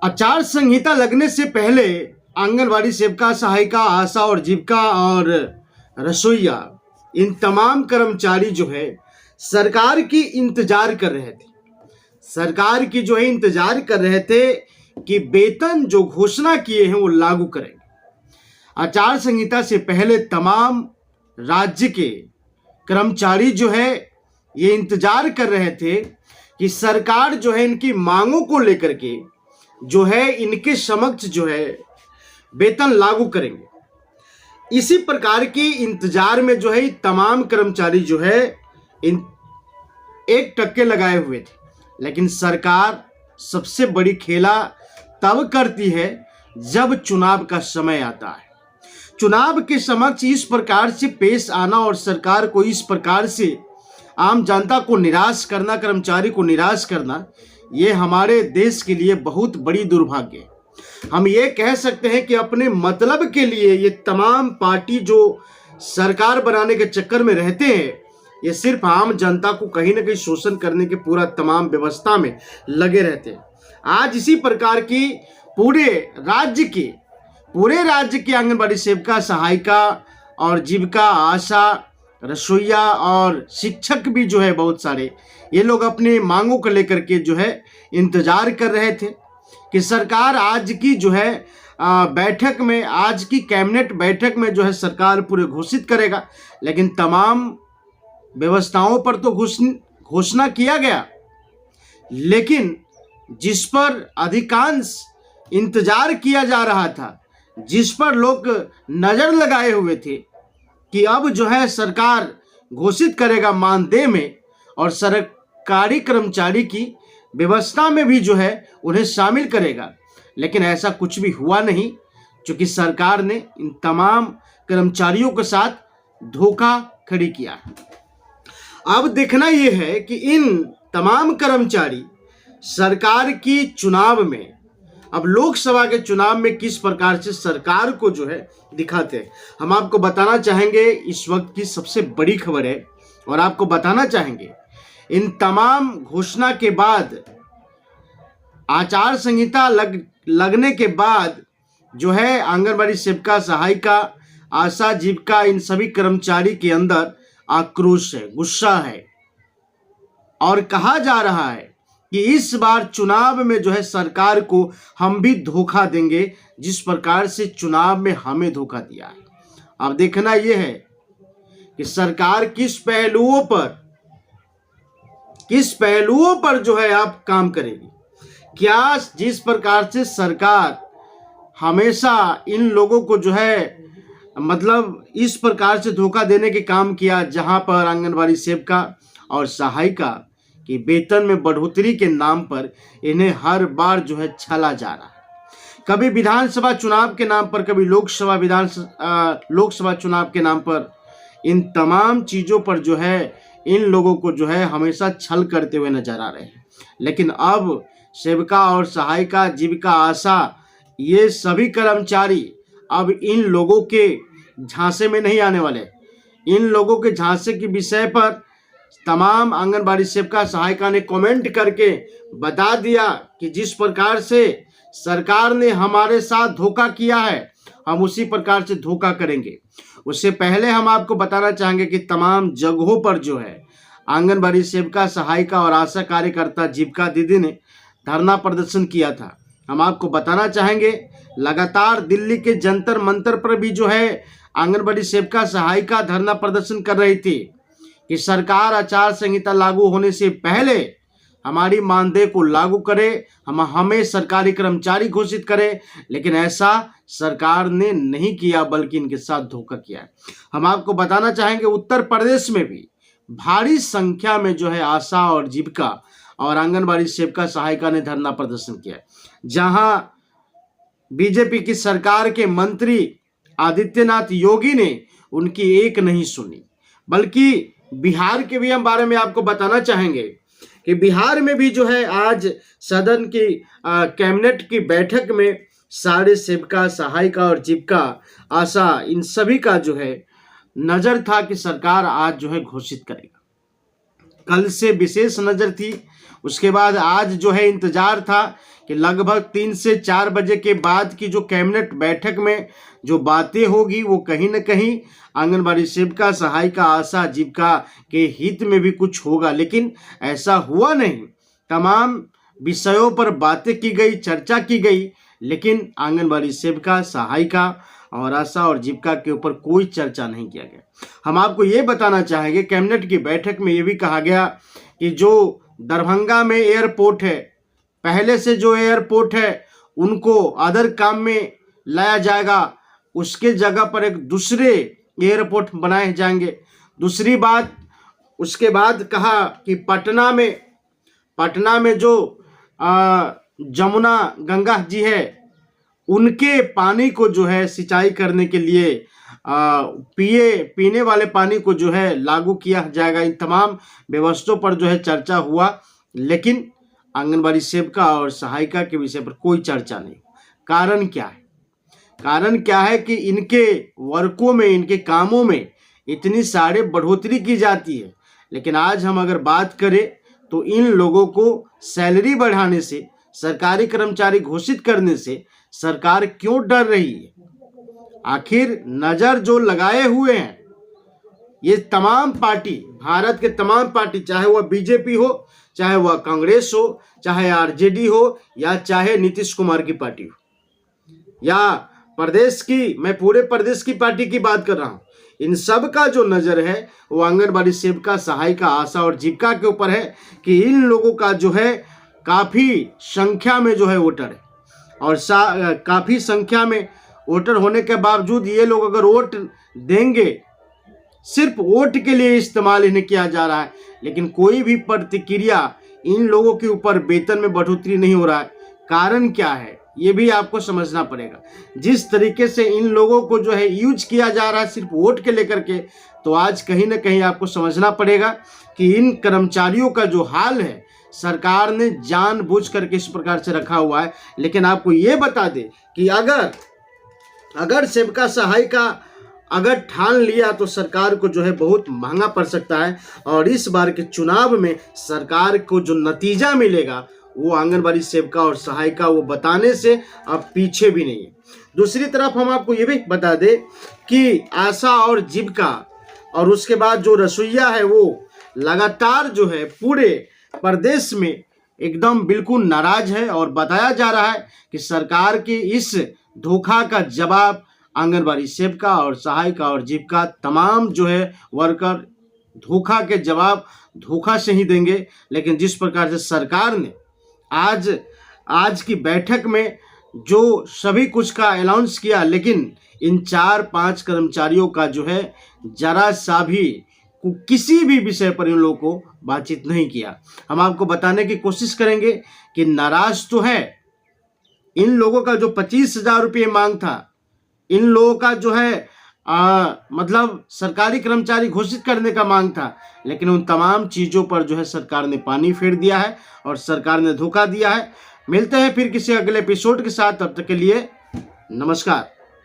आचार संहिता लगने से पहले आंगनवाड़ी सेविका, सहायिका, आशा और जीविका और रसोइया, इन तमाम कर्मचारी जो है सरकार की इंतजार कर रहे थे। सरकार की जो है इंतजार कर रहे थे कि वेतन जो घोषणा किए हैं वो लागू करेंगे। आचार संहिता से पहले तमाम राज्य के कर्मचारी जो है ये इंतजार कर रहे थे कि सरकार जो है इनकी मांगों को लेकर के जो है इनके समक्ष जो है वेतन लागू करेंगे। इसी प्रकार के इंतजार में जो है तमाम कर्मचारी जो है इन एक टक्के लगाए हुए थे। लेकिन सरकार सबसे बड़ी खेला तब करती है जब चुनाव का समय आता है। चुनाव के समक्ष इस प्रकार से पेश आना और सरकार को इस प्रकार से आम जनता को निराश करना, कर्मचारी को निराश करना, ये हमारे देश के लिए बहुत बड़ी दुर्भाग्य है। हम ये कह सकते हैं कि अपने मतलब के लिए ये तमाम पार्टी जो सरकार बनाने के चक्कर में रहते हैं, ये सिर्फ आम जनता को कहीं ना कहीं शोषण करने के पूरा तमाम व्यवस्था में लगे रहते हैं। आज इसी प्रकार की पूरे राज्य की आंगनबाड़ी सेविका, सहायिका और जीविका, आशा, रसोइया और शिक्षक भी जो है बहुत सारे, ये लोग अपनी मांगों को लेकर के जो है इंतजार कर रहे थे कि सरकार आज की जो है बैठक में, आज की कैबिनेट बैठक में जो है सरकार पूरे घोषित करेगा। लेकिन तमाम व्यवस्थाओं पर तो घोषणा किया गया, लेकिन जिस पर अधिकांश इंतजार किया जा रहा था, जिस पर लोग नजर लगाए हुए थे कि अब जो है सरकार घोषित करेगा मानदेय में और सरकारी कर्मचारी की व्यवस्था में भी जो है उन्हें शामिल करेगा, लेकिन ऐसा कुछ भी हुआ नहीं, क्योंकि सरकार ने इन तमाम कर्मचारियों के साथ धोखाधड़ी किया। अब देखना यह है कि इन तमाम कर्मचारी सरकार की चुनाव में, अब लोकसभा के चुनाव में किस प्रकार से सरकार को जो है दिखाते हैं। हम आपको बताना चाहेंगे, इस वक्त की सबसे बड़ी खबर है और आपको बताना चाहेंगे इन तमाम घोषणा के बाद, आचार संहिता लगने के बाद जो है आंगनबाड़ी सेविका, सहायिका, आशा, जीविका, इन सभी कर्मचारी के अंदर आक्रोश है, गुस्सा है और कहा जा रहा है कि इस बार चुनाव में जो है सरकार को हम भी धोखा देंगे, जिस प्रकार से चुनाव में हमें धोखा दिया है। अब देखना यह है कि सरकार किस पहलुओं पर जो है आप काम करेगी। क्या जिस प्रकार से सरकार हमेशा इन लोगों को जो है मतलब इस प्रकार से धोखा देने के काम किया, जहां पर आंगनबाड़ी सेविका और सहायिका कि वेतन में बढ़ोतरी के नाम पर इन्हें हर बार जो है छला जा रहा है। कभी विधानसभा चुनाव के नाम पर, कभी लोकसभा चुनाव के नाम पर, इन तमाम चीज़ों पर जो है इन लोगों को जो है हमेशा छल करते हुए नजर आ रहे हैं। लेकिन अब सेविका और सहायिका, जीविका, आशा, ये सभी कर्मचारी अब इन लोगों के झांसे में नहीं आने वाले। इन लोगों के झांसे के विषय पर तमाम आंगनबाड़ी सेविका, सहायिका ने कमेंट करके बता दिया कि जिस प्रकार से सरकार ने हमारे साथ धोखा किया है, हम उसी प्रकार से धोखा करेंगे। उससे पहले हम आपको बताना चाहेंगे कि तमाम जगहों पर जो है आंगनबाड़ी सेविका, सहायिका और आशा कार्यकर्ता, जीविका दीदी ने धरना प्रदर्शन किया था। हम आपको बताना चाहेंगे लगातार दिल्ली के जंतर मंतर पर भी जो है आंगनबाड़ी सेविका, सहायिका धरना प्रदर्शन कर रही थी कि सरकार आचार संहिता लागू होने से पहले हमारी मानदेय को लागू करे, हमें सरकारी कर्मचारी घोषित करे। लेकिन ऐसा सरकार ने नहीं किया, बल्कि इनके साथ धोखा किया है। हम आपको बताना चाहेंगे उत्तर प्रदेश में भी भारी संख्या में जो है आशा और जीविका और आंगनबाड़ी सेविका, सहायिका ने धरना प्रदर्शन किया, जहां बीजेपी की सरकार के मंत्री आदित्यनाथ योगी ने उनकी एक नहीं सुनी। बल्कि बिहार के भी हम बारे में आपको बताना चाहेंगे कि बिहार में भी जो है आज सदन की कैबिनेट की बैठक में सारे सेविका, सहायिका और जीविका, आशा, इन सभी का जो है नजर था कि सरकार आज जो है घोषित करेगा। कल से विशेष नजर थी, उसके बाद आज जो है इंतजार था कि लगभग 3 से 4 बजे के बाद की जो कैबिनेट बैठक में जो बातें होगी वो कहीं न कहीं आंगनबाड़ी सेविका, सहायिका, आशा, जीविका के हित में भी कुछ होगा, लेकिन ऐसा हुआ नहीं। तमाम विषयों पर बातें की गई, चर्चा की गई, लेकिन आंगनबाड़ी सेविका, सहायिका और आशा और जीविका के ऊपर कोई चर्चा नहीं किया गया। हम आपको ये बताना चाहेंगे, कैबिनेट की बैठक में ये भी कहा गया कि जो दरभंगा में एयरपोर्ट है, पहले से जो एयरपोर्ट है उनको अदर काम में लाया जाएगा, उसके जगह पर एक दूसरे एयरपोर्ट बनाए जाएंगे। दूसरी बात, उसके बाद कहा कि पटना में जो जमुना गंगा जी है, उनके पानी को जो है सिंचाई करने के लिए पीने वाले पानी को जो है लागू किया जाएगा। इन तमाम व्यवस्थाओं पर जो है चर्चा हुआ, लेकिन आंगनबाड़ी सेविका और सहायिका के विषय पर कोई चर्चा नहीं। कारण क्या है? कारण क्या है कि इनके वर्कों में, इनके कामों में इतनी सारे बढ़ोतरी की जाती है, लेकिन आज हम अगर बात करें तो इन लोगों को सैलरी बढ़ाने से, सरकारी कर्मचारी घोषित करने से सरकार क्यों डर रही है? आखिर नजर जो लगाए हुए हैं ये तमाम पार्टी, भारत के तमाम पार्टी, चाहे वह बीजेपी हो, चाहे वह कांग्रेस हो, चाहे आरजेडी हो, या चाहे नीतीश कुमार की पार्टी हो, या प्रदेश की, मैं पूरे प्रदेश की पार्टी की बात कर रहा हूं, इन सब का जो नजर है वो आंगनबाड़ी सेविका, सहायिका, आशा और जीविका के ऊपर है कि इन लोगों का जो है काफी संख्या में जो है वोटर है, और काफी संख्या में वोटर होने के बावजूद ये लोग अगर वोट देंगे, सिर्फ वोट के लिए इस्तेमाल इन्हें किया जा रहा है, लेकिन कोई भी प्रतिक्रिया इन लोगों के ऊपर, वेतन में बढ़ोतरी नहीं हो रहा है। कारण क्या है ये भी आपको समझना पड़ेगा। जिस तरीके से इन लोगों को जो है यूज किया जा रहा है सिर्फ वोट के लेकर के, तो आज कहीं ना कहीं आपको समझना पड़ेगा कि इन कर्मचारियों का जो हाल है सरकार ने जानबूझ करके इस प्रकार से रखा हुआ है। लेकिन आपको ये बता दें कि अगर सेविका, सहायिका अगर ठान लिया तो सरकार को जो है बहुत महंगा पड़ सकता है, और इस बार के चुनाव में सरकार को जो नतीजा मिलेगा वो आंगनबाड़ी सेविका और सहायिका वो बताने से अब पीछे भी नहीं है। दूसरी तरफ हम आपको ये भी बता दें कि आशा और जीविका और उसके बाद जो रसोइया है वो लगातार जो है पूरे प्रदेश में एकदम बिल्कुल नाराज है, और बताया जा रहा है कि सरकार की इस धोखा का जवाब आंगनबाड़ी सेविका और सहायिका और जीविका तमाम जो है वर्कर धोखा के जवाब धोखा से ही देंगे। लेकिन जिस प्रकार से सरकार ने आज की बैठक में जो सभी कुछ का अनाउंस किया, लेकिन इन 4-5 कर्मचारियों का जो है जरा सा भी किसी भी विषय पर इन लोगों को बातचीत नहीं किया। हम आपको बताने की कोशिश करेंगे कि नाराज तो है। इन लोगों का जो 25,000 रुपये मांग था, इन लोगों का जो है मतलब सरकारी कर्मचारी घोषित करने का मांग था, लेकिन उन तमाम चीज़ों पर जो है सरकार ने पानी फेर दिया है और सरकार ने धोखा दिया है। मिलते हैं फिर किसी अगले एपिसोड के साथ, तब तक के लिए नमस्कार।